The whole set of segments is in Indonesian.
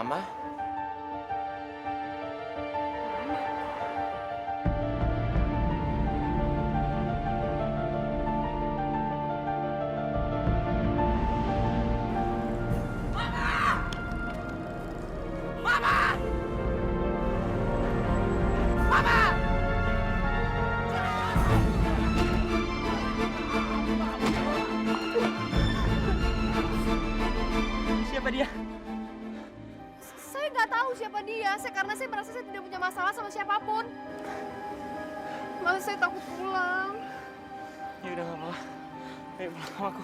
Mama? Siapa dia? Saya nggak tahu siapa dia, karena saya merasa saya tidak punya masalah sama siapapun. Mas, saya takut pulang. Ya udah nggak apa-apa. Ayo pulang sama aku.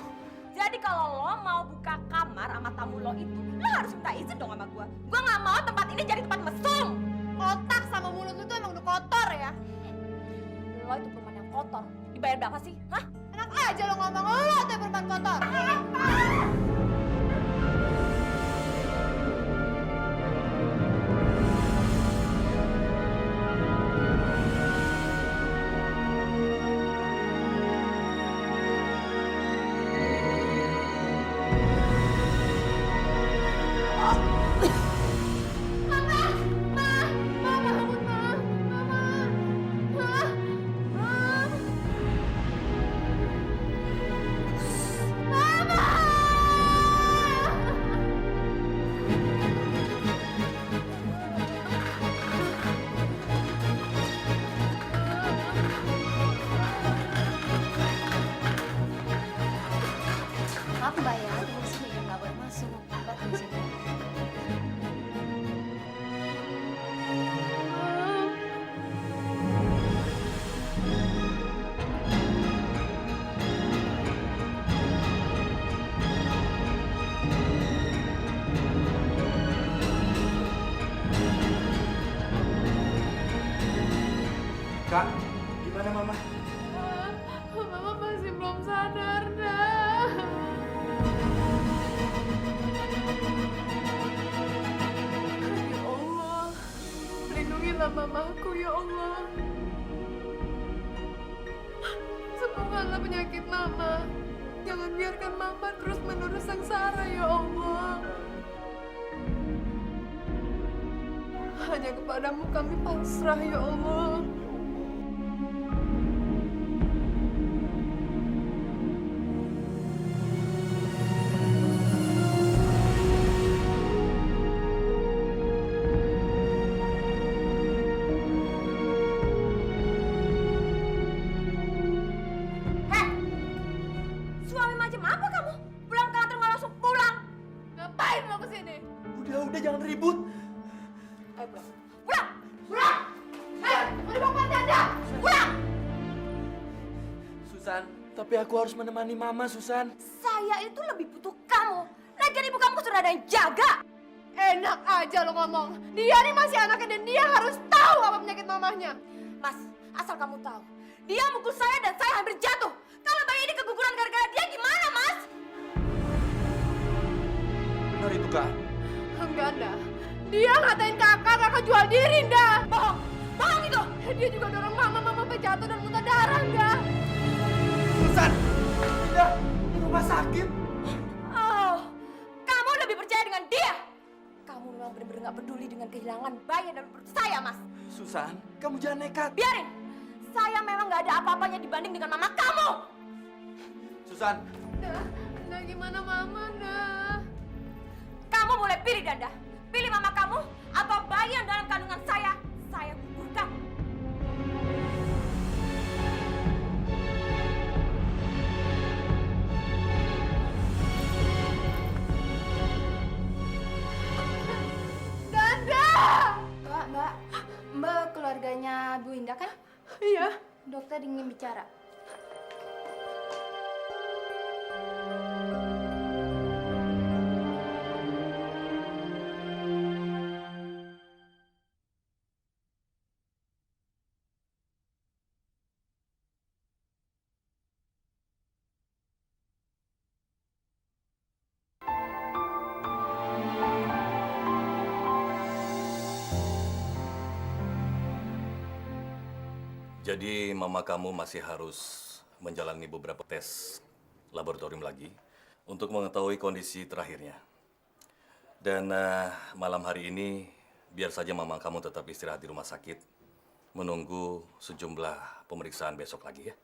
Jadi kalau lo mau buka kamar sama tamu lo itu, lo harus minta izin dong sama gua. Gua nggak mau tempat ini jadi tempat mesum. Otak sama mulut lu tuh emang udah kotor ya. Lo itu perempuan yang kotor. Dibayar berapa sih? Hah? Enak aja lo ngomong, lo tuh yang perempuan kotor. Maaf mbak ya, tunggu sini ya, nggak boleh masuk. Mbak tunggu sini. Kak, gimana Mama? Mama masih belum sadar, dah. Ya Allah, lindungilah mamaku ya Allah. Sembuhkanlah penyakit mama. Jangan biarkan mama terus-menerus sengsara ya Allah. Hanya kepadamu kami pasrah ya Allah. Heh! Suami macam apa kamu? Pulang kantor nggak langsung pulang. Ngapain lo kesini? Udah jangan ribut. Ayo pulang. Pulang! Pulang! Mau dibawa ke Anda? Pulang! Susan, tapi aku harus menemani Mama, Susan. Saya itu lebih butuh kamu. Lagian ibu kamu sudah ada yang jaga. Enak aja lo ngomong. Dia nih masih anaknya dan dia harus tahu apa penyakit mamahnya. Mas, asal kamu tahu. Dia mukul saya dan saya hampir jatuh. Kalau bayi ini keguguran gara-gara dia gimana, Mas? Benar itu, Kak. Enggak, Nda. Dia ngatain kakak jual diri, Nda. Bohong! Bohong itu! Dia juga dorong mama sampai jatuh dan muntah darah, Nda. Susan! Tidak, di rumah sakit. Oh, kamu lebih percaya dengan dia? Kamu memang benar-benar nggak peduli dengan kehilangan bayi dalam perut saya, Mas. Susan, kamu jangan nekat. Biarin! Saya memang nggak ada apa-apanya dibanding dengan mama kamu! Susan, Nda, gimana mama, Nda? Kamu boleh pilih, Danda. Pilih mama kamu atau bayi yang dalam kandungan saya gugurkan. Danda! Mbak keluarganya Bu Indah kan? Iya. Dokter ingin bicara. Jadi mama kamu masih harus menjalani beberapa tes laboratorium lagi untuk mengetahui kondisi terakhirnya. Dan malam hari ini biar saja mama kamu tetap istirahat di rumah sakit, menunggu sejumlah pemeriksaan besok lagi ya.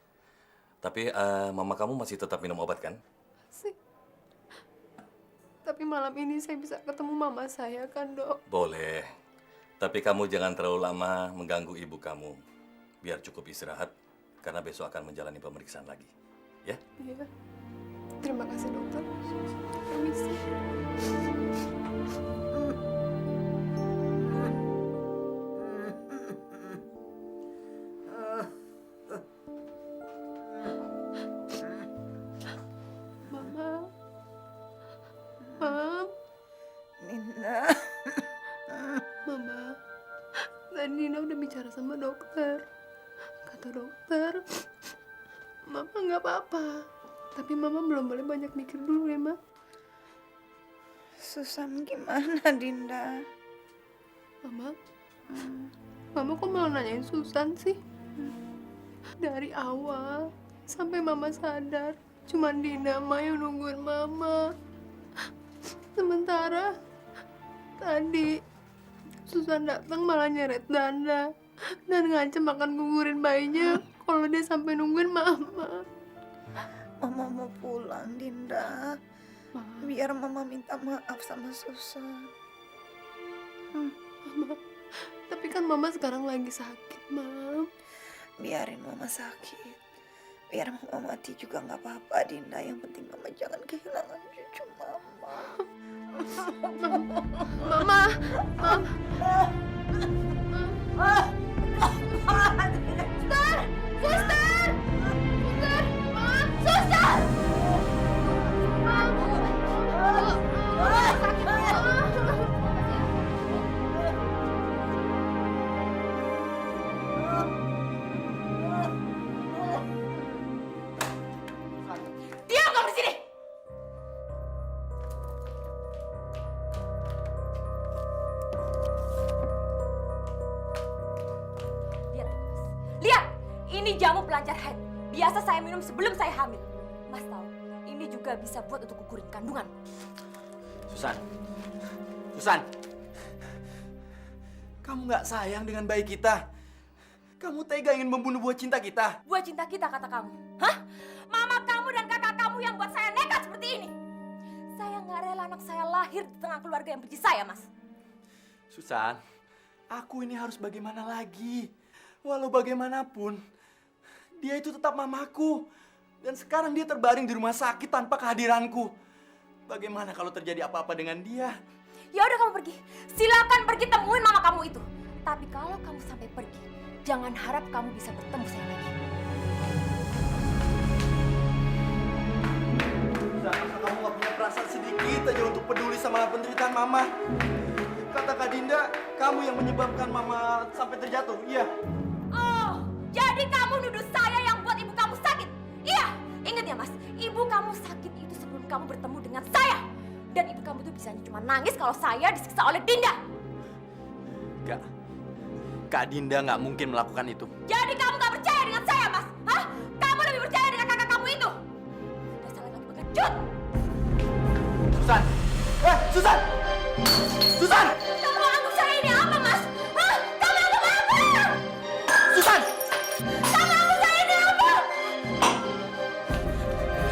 Tapi mama kamu masih tetap minum obat kan? Sih. Tapi malam ini saya bisa ketemu mama saya kan, Dok? Boleh. Tapi kamu jangan terlalu lama mengganggu ibu kamu. Biar cukup istirahat, karena besok akan menjalani pemeriksaan lagi. Ya? Iya. Terima kasih, dokter. Permisi. Mama. Mam. Dinda. Mama. Tadi Nina udah bicara sama dokter. Kata dokter, Mama nggak apa-apa. Tapi Mama belum boleh banyak mikir dulu ya, Ma. Susan gimana, Dinda? Mama, Mama kok malah nanyain Susan sih? Dari awal sampai Mama sadar, cuman Dina Ma yang nungguin Mama. Sementara tadi Susan datang malah nyeret Danda dan ngancam akan gugurin bayinya kalau dia sampai nungguin Mama. Mama mau pulang, Dinda. Biar Mama minta maaf sama Susan. Mama, tapi kan Mama sekarang lagi sakit, Mam. Biarin Mama sakit. Biar Mama mati juga nggak apa-apa, Dinda. Yang penting Mama jangan kehilangan cucu Mama. Mama, Mam. Diam kamu di sini. Lihat, Mas. Lihat, ini jamu pelancar haid. Biasa saya minum sebelum saya hamil. Mas tahu, ini juga bisa buat untuk gugurin kandungan. Susan. Susan. Kamu nggak sayang dengan bayi kita. Kamu tega ingin membunuh buah cinta kita. Buat cinta kita, kata kamu. Hah? Mama kamu dan kakak kamu yang buat saya nekat seperti ini. Saya nggak rela anak saya lahir di tengah keluarga yang benci saya, Mas. Susan, aku ini harus bagaimana lagi? Walau bagaimanapun, dia itu tetap mamaku. Dan sekarang dia terbaring di rumah sakit tanpa kehadiranku. Bagaimana kalau terjadi apa-apa dengan dia? Ya udah kamu pergi. Silakan pergi temuin mama kamu itu. Tapi kalau kamu sampai pergi, jangan harap kamu bisa bertemu saya lagi. Susan, masa kamu gak punya perasaan sedikit aja untuk peduli sama penderitaan mama? Kata Kak Dinda, kamu yang menyebabkan mama sampai terjatuh, iya? Oh, jadi kamu nuduh saya yang buat ibu kamu sakit? Iya, ingat ya Mas, ibu kamu sakit itu sebelum kamu bertemu dengan saya. Dan ibu kamu tuh bisanya cuma nangis kalau saya disiksa oleh Dinda. Enggak. Kak Dinda nggak mungkin melakukan itu. Jadi kamu gak percaya dengan saya, Mas? Hah? Kamu lebih percaya dengan kakak kamu itu? Dasar lagi pengecut! Susan! Susan! Susan! Kamu anggap saya ini apa, Mas? Hah? Kamu anggap apa? Susan! Kamu anggap saya ini apa?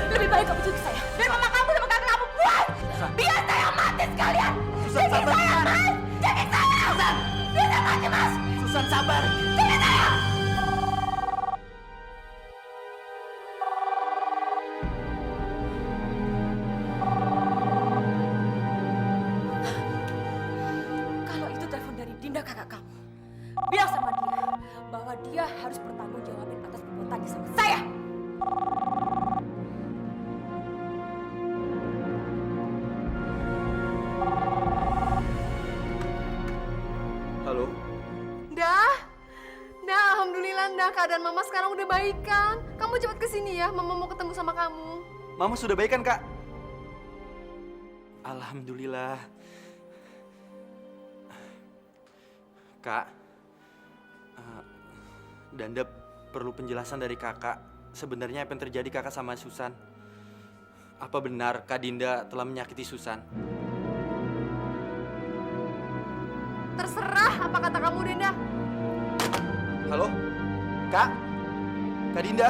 Lebih baik kamu cuci saya. Dan mama kamu sama kakak kamu buat! Biar saya mati sekalian! Susan, sabar, saya, Susan. Mas! Cuci saya! Susan! Bisa mati, Mas! Susan, sabar! Cuci saya! Kalau itu telepon dari Dinda kakak kamu, bilang sama dia bahwa dia harus bertanggung jawabin atas perbuatannya sama saya. Halo? Alhamdulillah, keadaan Mama sekarang udah baik kan? Kamu cepat kesini ya, Mama mau ketemu sama kamu. Mama sudah baik kan, Kak? Alhamdulillah. Kak, Danda perlu penjelasan dari kakak. Sebenarnya apa yang terjadi kakak sama Susan? Apa benar Kak Dinda telah menyakiti Susan? Bu Dinda. Halo? Kak? Kak Dinda?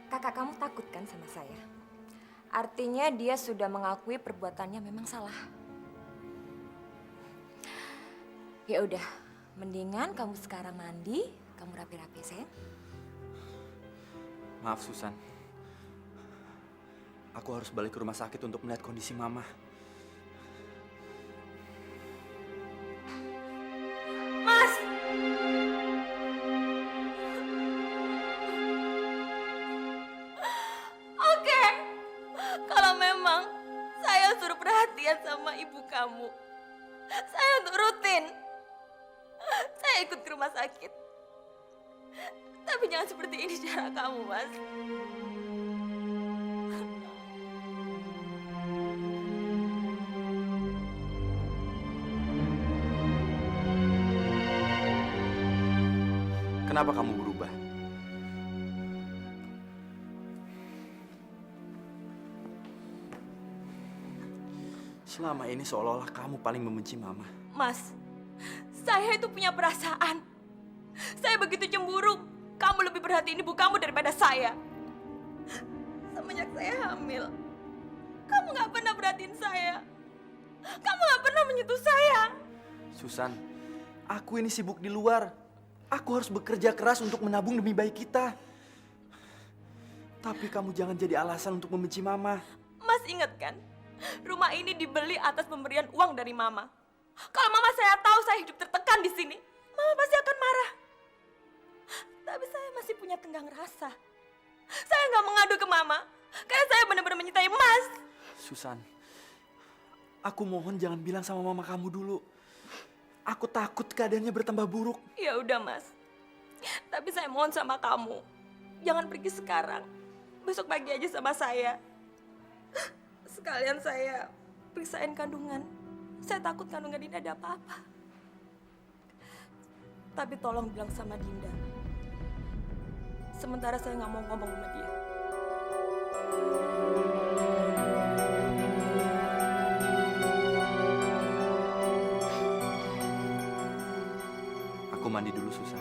Kakak kamu takut kan sama saya? Artinya dia sudah mengakui perbuatannya memang salah. Ya udah, mendingan kamu sekarang mandi, kamu rapi-rapi, sayang. Maaf, Susan. Aku harus balik ke rumah sakit untuk melihat kondisi Mama. Mas! Oke, kalau memang saya suruh perhatian sama ibu kamu, saya turutin. Saya ikut ke rumah sakit. Tapi jangan seperti ini cara kamu, Mas. Kenapa kamu berubah? Selama ini seolah-olah kamu paling membenci Mama. Mas, saya itu punya perasaan. Saya begitu cemburu. Kamu lebih perhatiin ibu kamu daripada saya. Semenjak saya hamil, kamu gak pernah perhatiin saya. Kamu gak pernah menyentuh saya. Susan, aku ini sibuk di luar. Aku harus bekerja keras untuk menabung demi bayi kita. Tapi kamu jangan jadi alasan untuk membenci Mama. Mas ingat kan? Rumah ini dibeli atas pemberian uang dari Mama. Kalau Mama saya tahu saya hidup tertekan di sini, Mama pasti akan marah. Tapi saya masih punya tenggang rasa. Saya nggak mengadu ke Mama, karena saya benar-benar mencintai Mas. Susan, aku mohon jangan bilang sama Mama kamu dulu. Aku takut keadaannya bertambah buruk. Ya udah Mas, tapi saya mohon sama kamu, jangan pergi sekarang. Besok pagi aja sama saya. Sekalian saya periksain kandungan. Saya takut kandungan Dinda ada apa-apa. Tapi tolong bilang sama Dinda. Sementara saya nggak mau ngomong sama dia. Aku mandi dulu, Susan.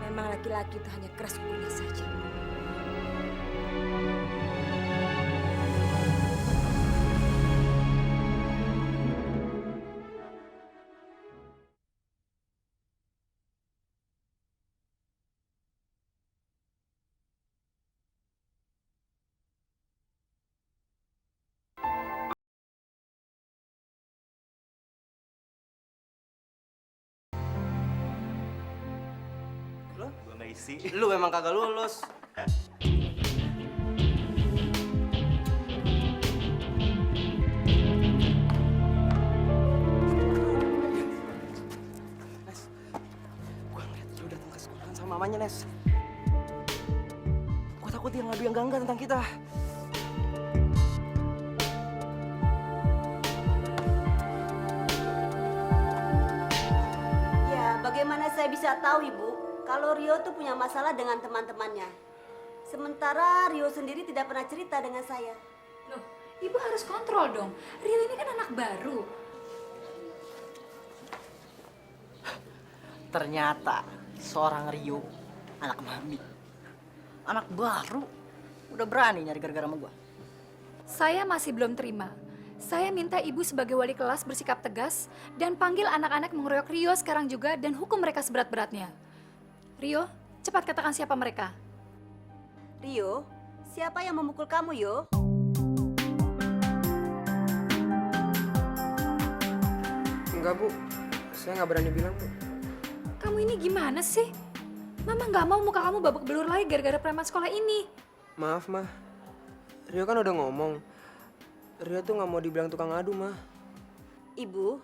Memang laki-laki itu hanya keras kulit saja. Gua nggak isi. Lu emang kagak lulus. Nes, gua ngeliat dia udah ke sekolah sama mamanya, Nes. Gua takut dia ngadu yang enggak tentang kita. Ya, bagaimana saya bisa tahu, Ibu, kalau Rio tuh punya masalah dengan teman-temannya. Sementara Rio sendiri tidak pernah cerita dengan saya. Loh, ibu harus kontrol dong. Rio ini kan anak baru. Ternyata seorang Rio, anak mami, anak baru, udah berani nyari gara-gara sama gua. Saya masih belum terima. Saya minta ibu sebagai wali kelas bersikap tegas dan panggil anak-anak mengeroyok Rio sekarang juga dan hukum mereka seberat-beratnya. Rio, cepat katakan siapa mereka. Rio, siapa yang memukul kamu, Yo? Enggak, Bu. Saya nggak berani bilang, Bu. Kamu ini gimana sih? Mama nggak mau muka kamu babak belur lagi gara-gara preman sekolah ini. Maaf, Mah. Rio kan udah ngomong. Rio tuh nggak mau dibilang tukang adu, Mah. Ibu,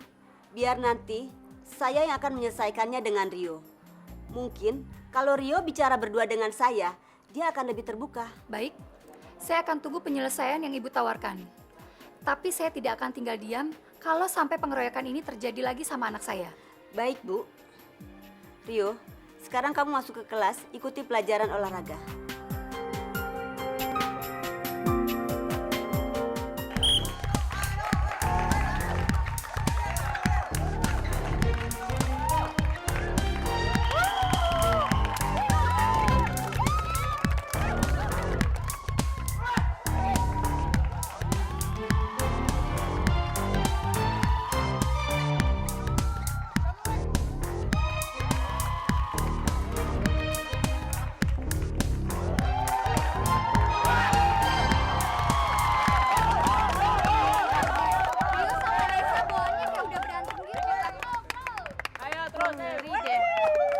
biar nanti saya yang akan menyelesaikannya dengan Rio. Mungkin kalau Rio bicara berdua dengan saya, dia akan lebih terbuka. Baik, saya akan tunggu penyelesaian yang Ibu tawarkan. Tapi saya tidak akan tinggal diam kalau sampai pengeroyokan ini terjadi lagi sama anak saya. Baik, Bu. Rio, sekarang kamu masuk ke kelas, ikuti pelajaran olahraga.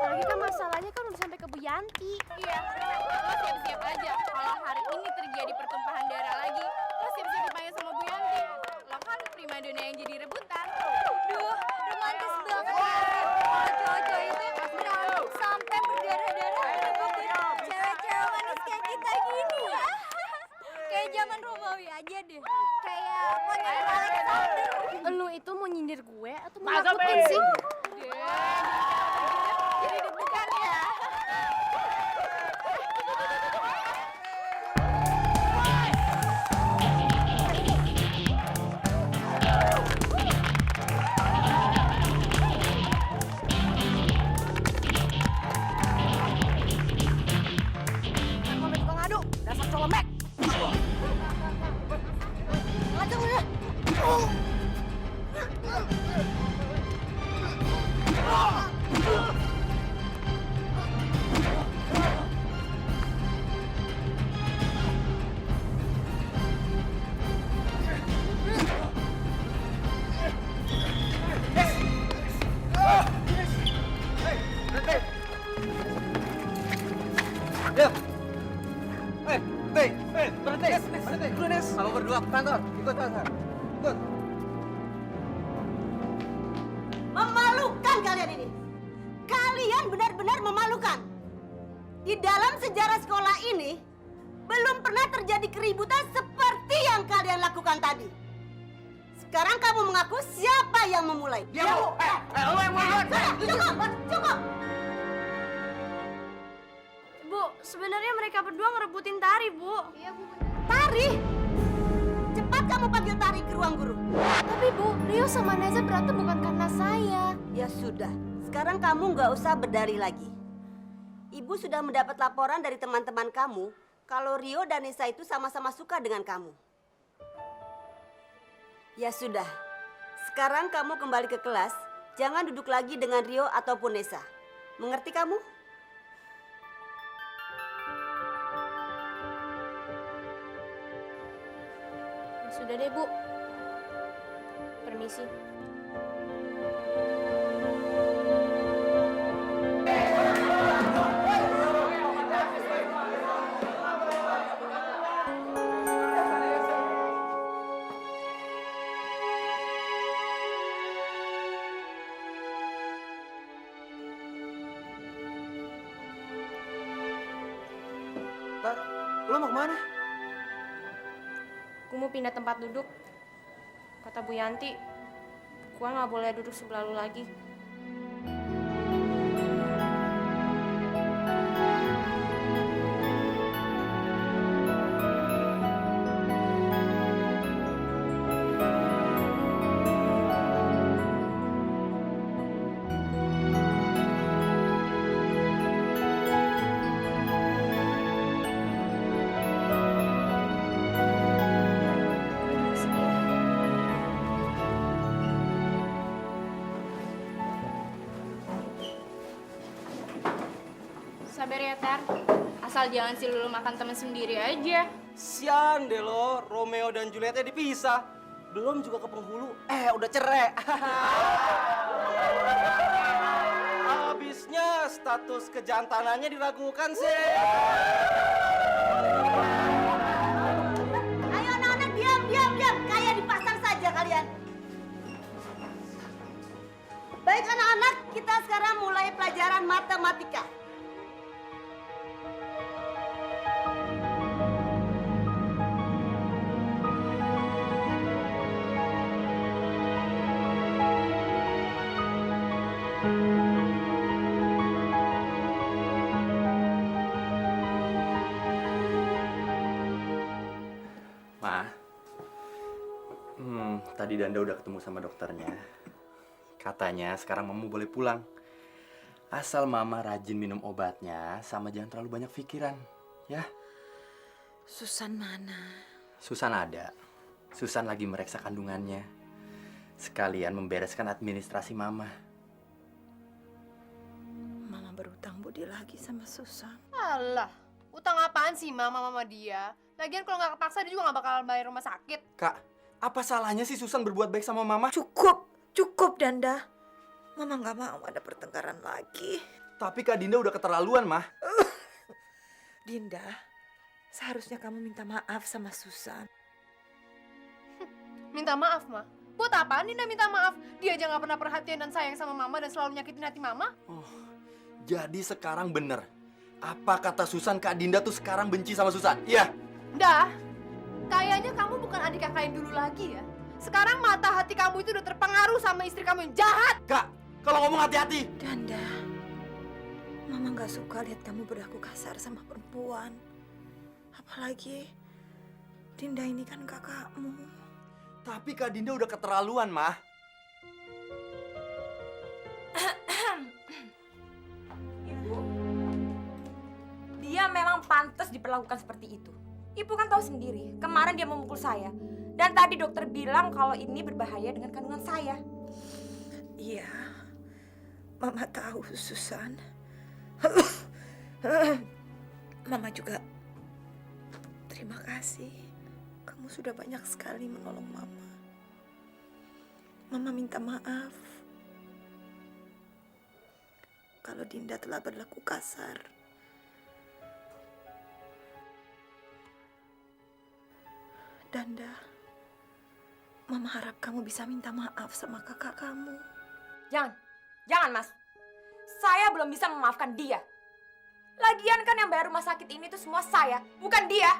Kalau kita masalahnya kan udah sampai ke Bu Yanti. Iya, lo siap-siap aja. Kalau hari ini terjadi pertumpahan darah lagi, lo siap-siap dipanggil sama Bu Yanti. Lo kan primadona yang jadi rebutan. Duh, romantis banget ya. Kalau cowok-cowok itu berantem sampai berdarah-darah. Cewek-cewek manis kayak kita gini ya. Kayak zaman Romawi aja deh. Kayak Pangeran Alexander. Lu itu mau nyindir gue atau mau nakutin sih? Jadi deg-degan ya. Kamu berdua ke kantor, ikut kantor. Ikut. Memalukan kalian ini. Kalian benar-benar memalukan. Di dalam sejarah sekolah ini, belum pernah terjadi keributan seperti yang kalian lakukan tadi. Sekarang kamu mengaku siapa yang memulai? Dia Bu. Lo yang mulai. Sudah, cukup. Bu, sebenarnya mereka berdua ngerebutin Tari, Bu. Iya, Bu. Tari? Cepat kamu panggil Tari ke ruang guru. Tapi Bu, Rio sama Neza berantem bukan karena saya. Ya sudah, sekarang kamu nggak usah berdari lagi. Ibu sudah mendapat laporan dari teman-teman kamu kalau Rio dan Nesa itu sama-sama suka dengan kamu. Ya sudah, sekarang kamu kembali ke kelas. Jangan duduk lagi dengan Rio ataupun Nesa. Mengerti kamu? Ya sudah deh, Bu. Permisi. Tar, lo mau kemana? Gue mau pindah tempat duduk. Kata Bu Yanti, gue nggak boleh duduk sebelah lu lagi. Sabar ya, Tar. Asal jangan si Lulu makan temen sendiri aja. Sian deh lo, Romeo dan Julietnya dipisah. Belum juga ke penghulu, udah cerai. Habisnya status kejantanannya diragukan sih. Ayo anak-anak, diam. Kayak di pasar saja kalian. Baik anak-anak, Kita sekarang mulai pelajaran matematika. Ma, tadi Danda udah ketemu sama dokternya. Katanya sekarang Mama boleh pulang. Asal Mama rajin minum obatnya, sama jangan terlalu banyak pikiran, ya? Susan mana? Susan ada. Susan lagi mereksa kandungannya. Sekalian membereskan administrasi Mama. Mama berutang budi lagi sama Susan. Alah, utang apaan sih mama dia? Lagian kalau nggak kepaksa dia juga nggak bakal bayar rumah sakit. Kak, apa salahnya sih Susan berbuat baik sama Mama? Cukup Danda. Mama nggak mau ada pertengkaran lagi. Tapi Kak Dinda udah keterlaluan, Mah. Dinda, seharusnya kamu minta maaf sama Susan. Minta maaf, Ma. Buat apaan Dinda minta maaf? Dia aja nggak pernah perhatian dan sayang sama mama dan selalu nyakitin hati mama. Oh, jadi sekarang bener. Apa kata Susan, Kak Dinda tuh sekarang benci sama Susan? Iya. Dah, kayaknya kamu bukan adik kakak yang dulu lagi ya. Sekarang mata hati kamu itu udah terpengaruh sama istri kamu yang jahat. Kak, kalau ngomong hati-hati. Danda, Mama nggak suka lihat kamu berlaku kasar sama perempuan. Apalagi Dinda ini kan kakakmu. Tapi Kak Dinda udah keterlaluan, Mah. Ibu, dia memang pantas diperlakukan seperti itu. Ibu kan tahu sendiri, kemarin dia memukul saya. Dan tadi dokter bilang kalau ini berbahaya dengan kandungan saya. Iya, Mama tahu, Susan. Mama juga terima kasih. Kamu sudah banyak sekali menolong Mama. Mama minta maaf kalau Dinda telah berlaku kasar. Danda, Mama harap kamu bisa minta maaf sama kakak kamu. Jangan Mas. Saya belum bisa memaafkan dia. Lagian kan yang bayar rumah sakit ini tuh semua saya, bukan dia.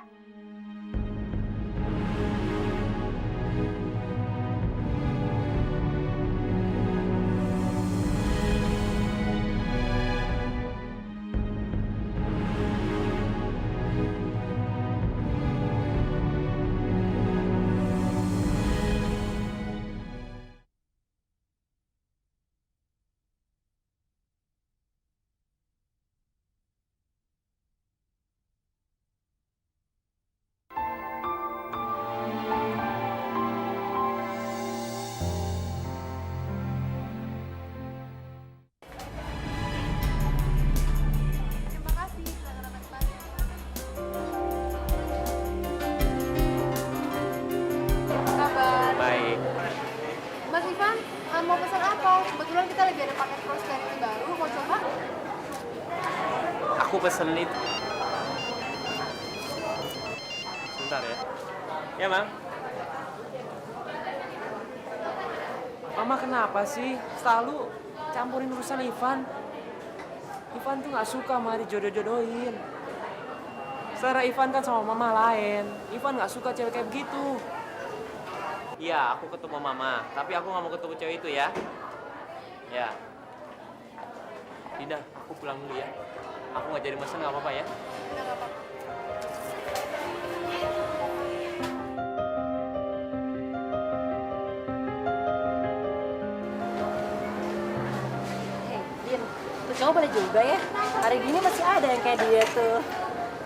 Terima kasih, silakan anak saya. Kabar? Baik. Mas Ivan, mau pesan apa? Kebetulan kita lagi ada paket prosperity baru, mau coba? Aku pesen itu. Sebentar ya. Ya, Mam. Mama kenapa sih selalu campurin urusan Ivan? Ivan tuh nggak suka sama dijodoh-jodohin. Selera Ivan kan sama Mama lain. Ivan nggak suka cewek kayak begitu. Iya, aku ketemu Mama, tapi aku nggak mau ketemu cewek itu ya. Ya. Dinda, aku pulang dulu ya. Aku nggak jadi mesen nggak apa-apa ya. Udah nggak apa-apa. Hei, Din, tuh cowok pada juga ya. Hari gini masih ada yang kayak dia tuh.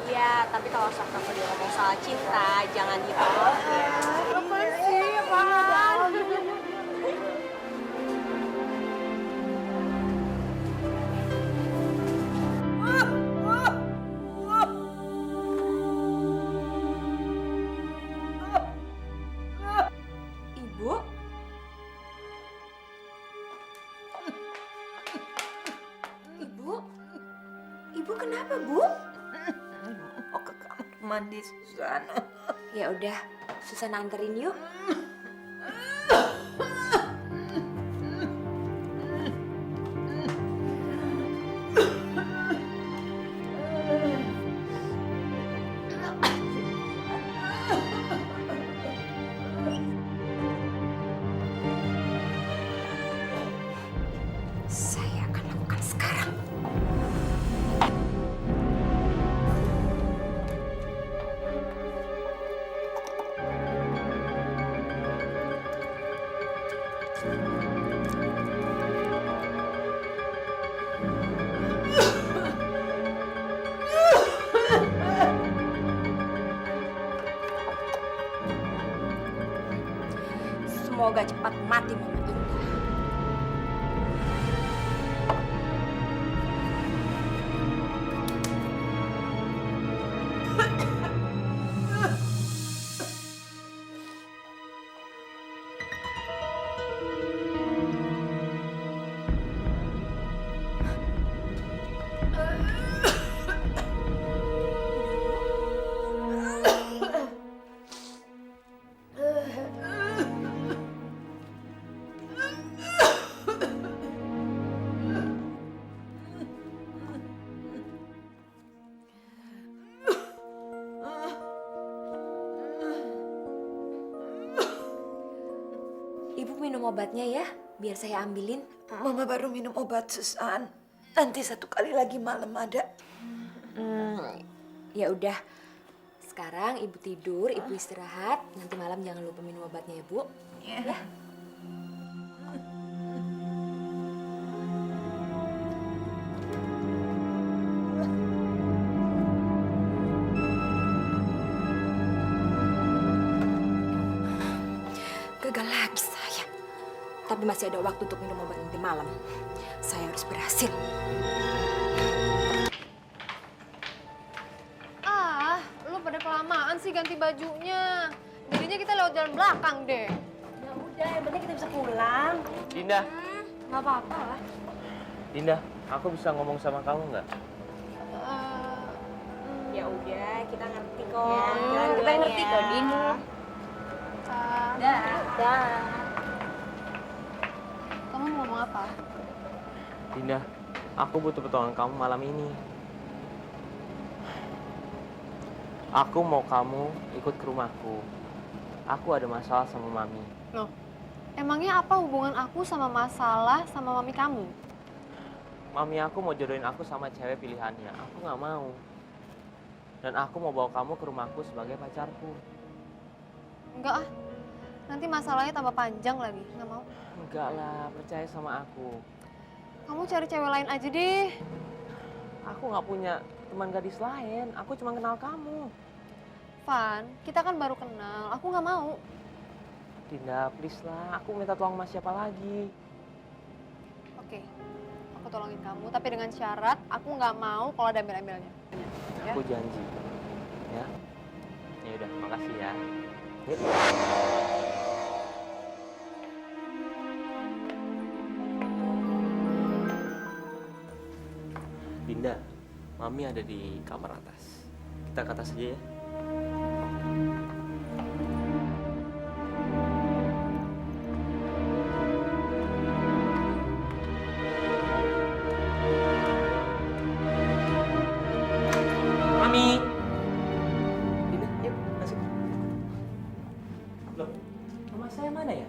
Iya, tapi kalau sama dia ngomong soal cinta, jangan ditolak ya. Apa sih, apaan? Ibu? Ibu? Ibu kenapa, Bu? Mau ke kamar mandi, Susan. Ya udah, Susan anterin yuk. Semoga cepat mati Mama Indah. Ibu minum obatnya ya, biar saya ambilin. Mama baru minum obat, Susan. Nanti 1 kali lagi malam ada. Ya udah. Sekarang ibu tidur, ibu istirahat. Nanti malam jangan lupa minum obatnya ya, Bu. Ya. Gagal lagi saya. Tapi masih ada waktu untuk minum obat nanti malam. Saya harus berhasil. Ah, lu pada kelamaan sih ganti bajunya. Jadinya kita lewat jalan belakang deh. Ya udah, yang penting kita bisa pulang. Dinda, Nggak apa-apa lah. Dinda, aku bisa ngomong sama kamu nggak? Ya udah, kita ngerti kok. Kita ngerti kok, Din. Dah. Kamu mau ngomong apa? Dinda, aku butuh pertolongan kamu malam ini. Aku mau kamu ikut ke rumahku. Aku ada masalah sama Mami. Loh, emangnya apa hubungan aku sama masalah sama mami kamu? Mami aku mau jodohin aku sama cewek pilihannya. Aku nggak mau. Dan aku mau bawa kamu ke rumahku sebagai pacarku. Enggak ah, nanti masalahnya tambah panjang lagi. Nggak mau. Enggak lah, percaya sama aku. Kamu cari cewek lain aja deh. Aku nggak punya teman gadis lain. Aku cuma kenal kamu. Van, kita kan baru kenal. Aku nggak mau. Dinda, please lah. Aku minta tolong sama siapa lagi. Oke, aku tolongin kamu. Tapi dengan syarat, aku nggak mau kalau ada ambil-ambilnya. Ya? Aku janji. Ya. Ya udah, makasih ya. Yuk. Dinda, Mami ada di kamar atas. Kita ke atas aja ya. Mami. Dinda, yuk masuk. Loh, mama saya mana ya?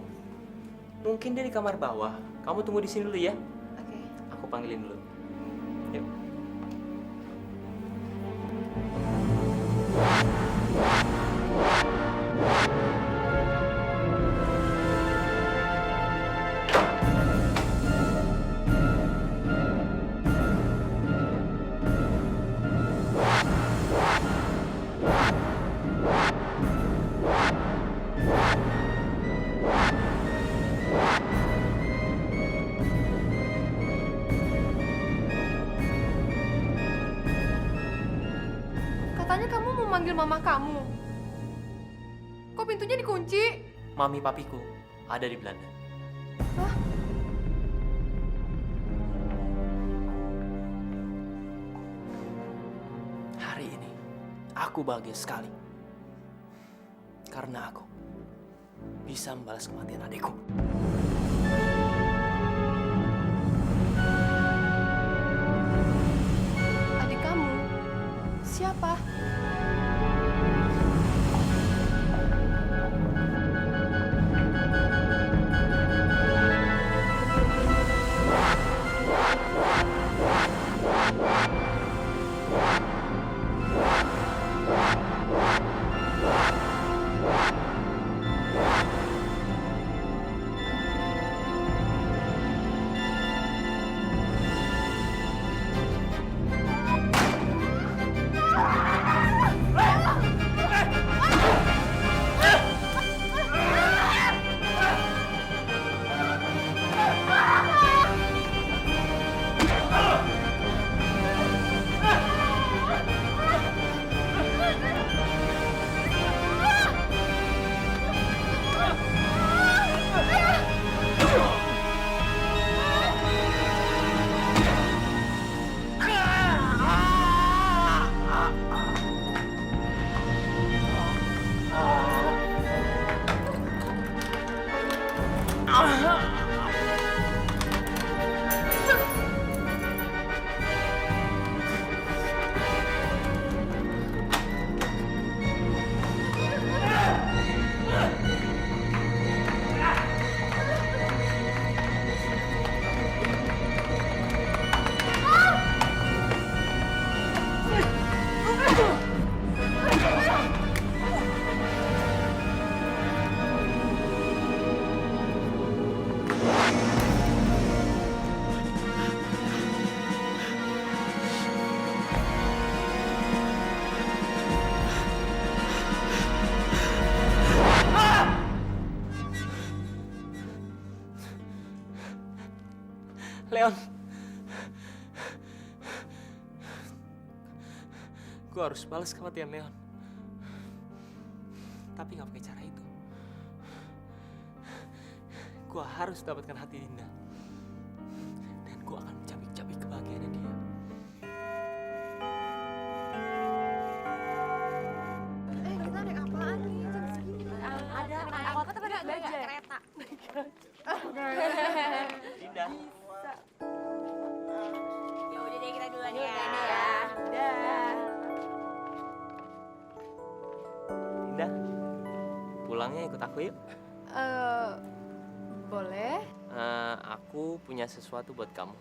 Mungkin dia di kamar bawah. Kamu tunggu di sini dulu ya. Oke. Aku panggilin dulu. Yuk. Katanya kamu mau manggil mama kamu. Kok pintunya dikunci? Mami papiku ada di Belanda. Hah? Hari ini, aku bahagia sekali. Karena aku bisa membalas kematian adikku. Adik kamu? Siapa? Leon. Gue harus balas kematian Leon. Tapi nggak pakai cara itu. Gue harus dapatkan hati Dinda. Dan gue akan mencabik-cabik kebahagiaannya dia. Kita naik apaan nih? Jam segini. Ada angkot tapi ada kereta. Dinda. Ya udah deh kita duluan ya. Dinda. Pulangnya ikut aku yuk. Boleh? Aku punya sesuatu buat kamu.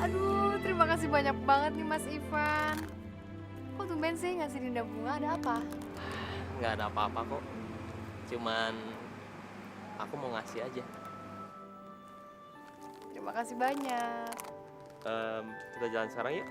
Aduh, terima kasih banyak banget nih Mas Ivan. Kok tumben sih ngasih Dinda bunga, ada apa? Nggak ada apa-apa kok. Cuman aku mau ngasih aja. Terima kasih banyak. Kita jalan sekarang yuk.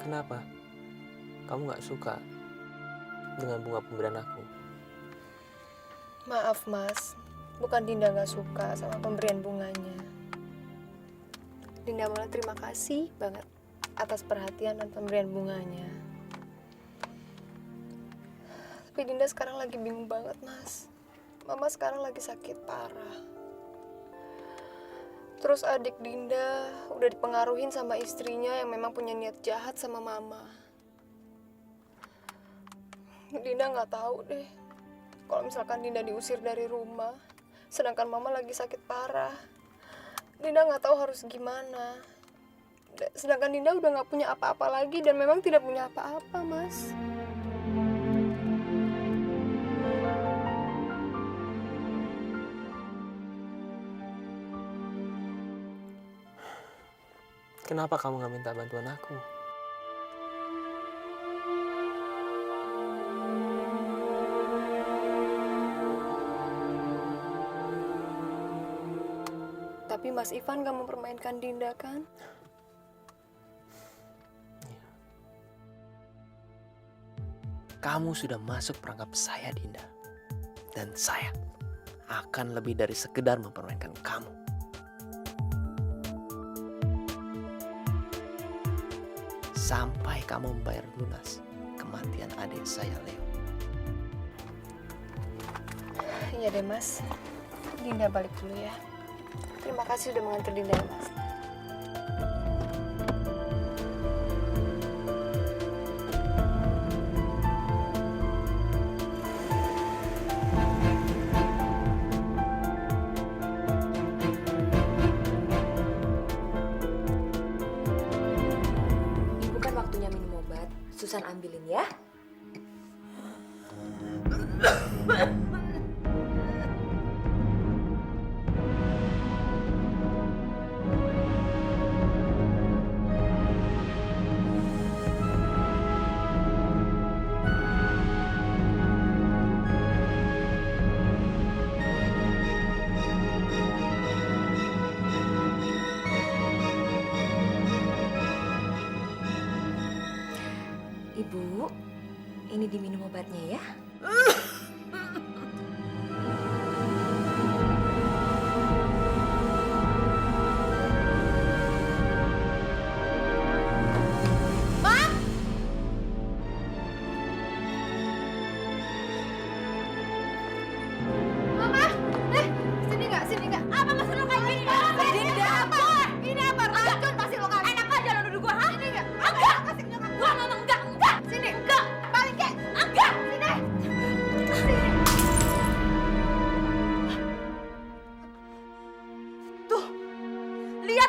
Kenapa? Kamu nggak suka dengan bunga pemberian aku? Maaf Mas, bukan Dinda nggak suka sama pemberian bunganya. Dinda malah terima kasih banget atas perhatian dan pemberian bunganya. Tapi Dinda sekarang lagi bingung banget Mas. Mama sekarang lagi sakit parah. Terus adik Dinda udah dipengaruhin sama istrinya yang memang punya niat jahat sama Mama. Dinda nggak tahu deh. Kalau misalkan Dinda diusir dari rumah, sedangkan Mama lagi sakit parah, Dinda nggak tahu harus gimana. Sedangkan Dinda udah nggak punya apa-apa lagi dan memang tidak punya apa-apa, Mas. Kenapa kamu nggak minta bantuan aku? Tapi Mas Ivan gak mempermainkan Dinda kan? Kamu sudah masuk perangkap saya, Dinda. Dan saya akan lebih dari sekedar mempermainkan kamu. Sampai kamu membayar lunas kematian adik saya, Leo. Iya deh, Mas. Dinda balik dulu ya. Terima kasih sudah mengantar Dinda ya, Mas. Ibu kan waktunya minum obat. Susan ambilin ya. Ibu, ini diminum obatnya ya. Mama! Sini nggak? Sini nggak? Apa maksud lo kayak gini? Dinda apa? Ini apa? Racun pasti lo kasih. Enak aja lo nuduh gua, ha? Sini nggak? Enggak! Kasih ke nyokap. Gua ngomong enggak! Sini. Enggak. Balik, Kek. Enggak! Sini.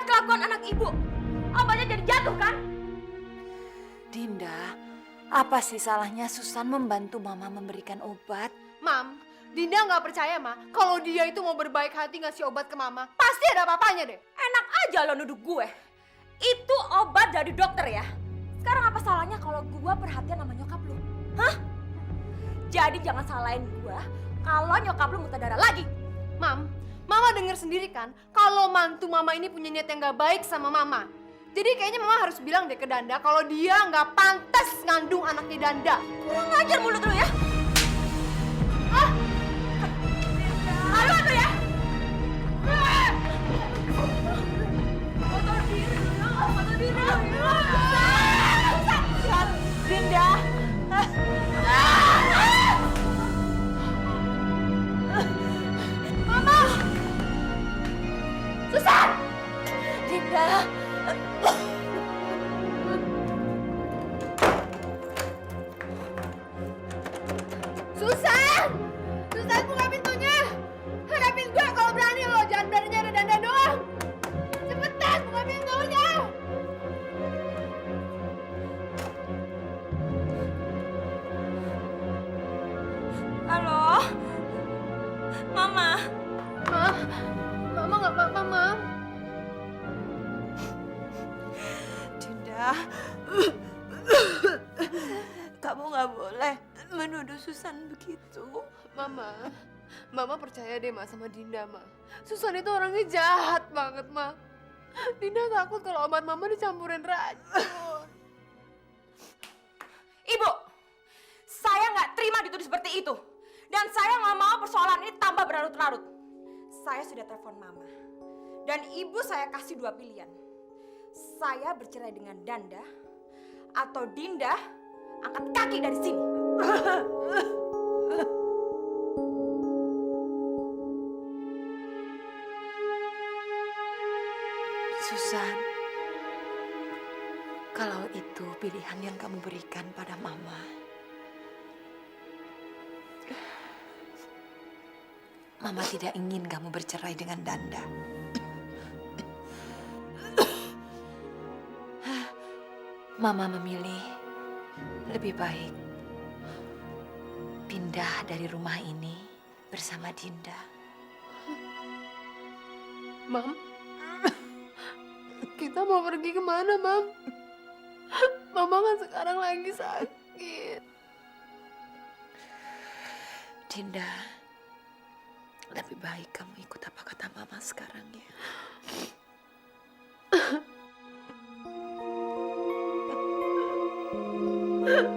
lihat kelakuan anak ibu. Obatnya jadi jatuh kan? Dinda, apa sih salahnya Susan membantu Mama memberikan obat? Mam, Dinda nggak percaya, Ma. Kalau dia itu mau berbaik hati ngasih obat ke Mama, pasti ada apa-apanya deh. Enak aja lo nuduh gue. Itu obat dari dokter ya. Sekarang apa salahnya kalau gue perhatian sama nyokap lu? Hah? Jadi jangan salahin gue kalau nyokap lu muntah darah lagi. Mam, Mama denger sendiri kan kalau mantu Mama ini punya niat yang nggak baik sama Mama. Jadi kayaknya Mama harus bilang deh ke Danda kalau dia nggak pantas ngandung anaknya Danda. Kurang ngajar mulut lu ya. Ah! Aduh ya. Foto diri lu, foto diri lu. Dinda, Mama! Susan! Dinda. Susan! Susan, buka pintunya! Hadapin gue kalau berani lo, jangan beraninya ada Danda doang! Cepetan, buka pintunya! Halo? Mama? Ma, Mama nggak apa-apa, Ma. Dinda, kamu nggak boleh menuduh Susan begitu. Mama percaya deh, Ma, sama Dinda, Ma. Susan itu orangnya jahat banget, Ma. Dinda takut kalau obat Mama dicampurin racun. Ibu, saya nggak terima dituduh seperti itu. Dan saya nggak mau persoalan ini tambah berlarut-larut. Saya sudah telepon Mama. Dan ibu saya kasih dua pilihan. Saya bercerai dengan Danda, atau Dinda angkat kaki dari sini. Susan, kalau itu pilihan yang kamu berikan pada Mama, Mama tidak ingin kamu bercerai dengan Danda. Mama memilih lebih baik pindah dari rumah ini bersama Dinda. Mam, kita mau pergi kemana, Mam? Mama kan sekarang lagi sakit. Dinda, lebih baik kamu ikut apa kata Mama sekarang ya. Ya,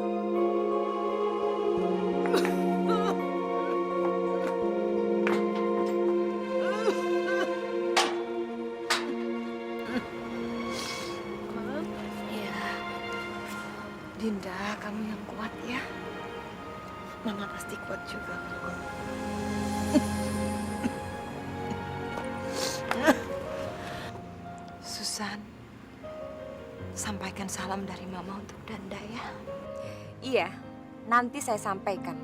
Dinda, kamu yang kuat ya. Mama pasti kuat juga. Susan, sampaikan salam dari Mama untuk Danda ya. Iya, nanti saya sampaikan.